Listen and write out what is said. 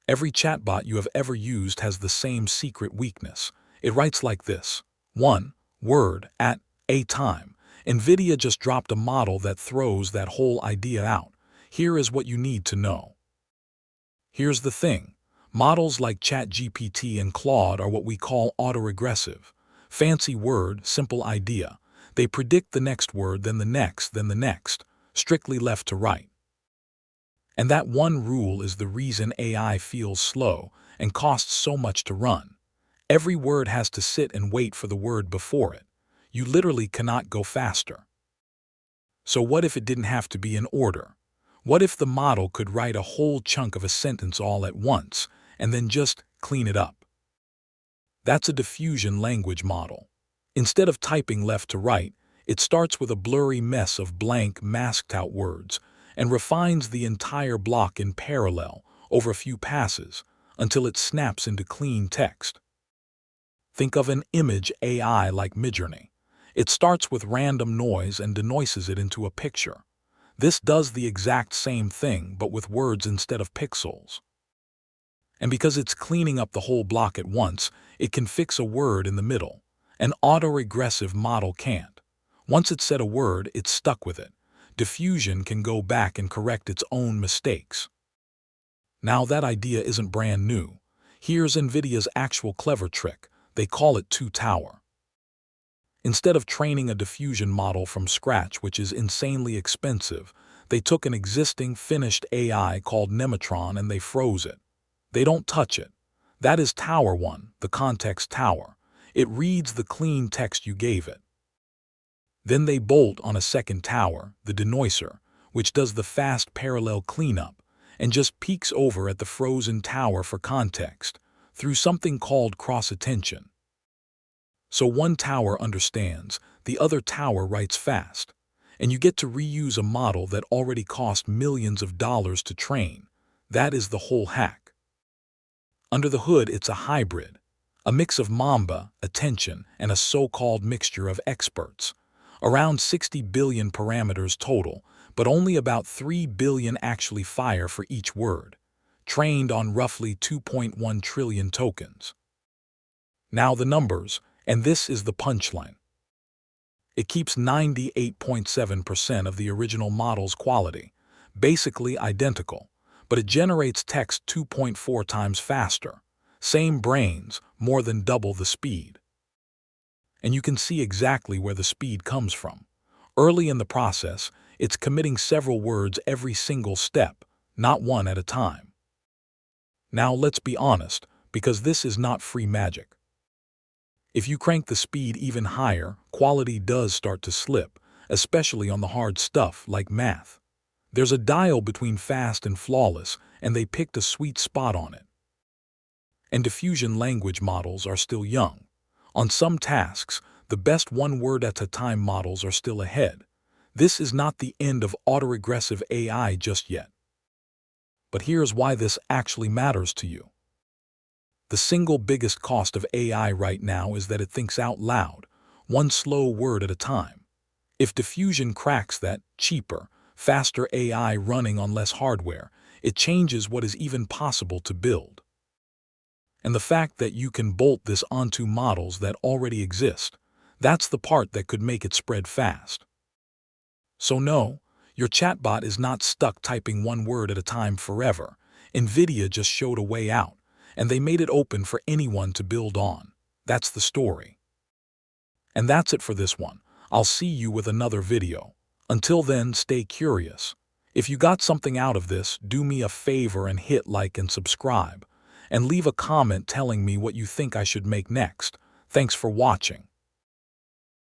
Every chatbot you have ever used has the same secret weakness. It writes like this: 1 word at a time. NVIDIA just dropped a model that throws that whole idea out. Here is what you need to know. Here's the thing. Models like ChatGPT and Claude are what we call autoregressive. Fancy word, simple idea. They predict the next word, then the next, then the next, strictly left to right. And that one rule is the reason AI feels slow and costs so much to run. Every word has to sit and wait for the word before it. You literally cannot go faster. So what if it didn't have to be in order? What if the model could write a whole chunk of a sentence all at once and then just clean it up? That's a diffusion language model. Instead of typing left to right, it starts with a blurry mess of blank, masked-out words and refines the entire block in parallel over a few passes until it snaps into clean text. Think of an image AI like Midjourney. It starts with random noise and denoises it into a picture. This does the exact same thing, but with words instead of pixels. And because it's cleaning up the whole block at once, it can fix a word in the middle. An autoregressive model can't. Once it's said a word, it's stuck with it. Diffusion can go back and correct its own mistakes. Now that idea isn't brand new. Here's NVIDIA's actual clever trick. They call it TwoTower. Instead of training a diffusion model from scratch, which is insanely expensive, they took an existing finished AI called Nematron and they froze it. They don't touch it. That is Tower 1, the context tower. It reads the clean text you gave it. Then they bolt on a second tower, the denoiser, which does the fast parallel cleanup and just peeks over at the frozen tower for context through something called cross-attention. So one tower understands, the other tower writes fast, and you get to reuse a model that already cost millions of dollars to train. That is the whole hack. Under the hood, it's a hybrid, a mix of Mamba, attention, and a so-called mixture of experts. Around 60 billion parameters total, but only about 3 billion actually fire for each word, trained on roughly 2.1 trillion tokens. Now the numbers, and this is the punchline. It keeps 98.7% of the original model's quality, basically identical, but it generates text 2.4 times faster. Same brains, more than double the speed. And you can see exactly where the speed comes from. Early in the process, it's committing several words every single step, not one at a time. Now let's be honest, because this is not free magic. If you crank the speed even higher, quality does start to slip, especially on the hard stuff like math. There's a dial between fast and flawless, and they picked a sweet spot on it. And diffusion language models are still young. On some tasks, the best one word at a time models are still ahead. This is not the end of autoregressive AI just yet. But here's why this actually matters to you. The single biggest cost of AI right now is that it thinks out loud, one slow word at a time. If diffusion cracks that cheaper, faster AI running on less hardware, it changes what is even possible to build. And the fact that you can bolt this onto models that already exist, that's the part that could make it spread fast. So no, your chatbot is not stuck typing one word at a time forever. NVIDIA just showed a way out, and they made it open for anyone to build on. That's the story. And that's it for this one. I'll see you with another video. Until then, stay curious. If you got something out of this, do me a favor and hit like and subscribe. And leave a comment telling me what you think I should make next. Thanks for watching.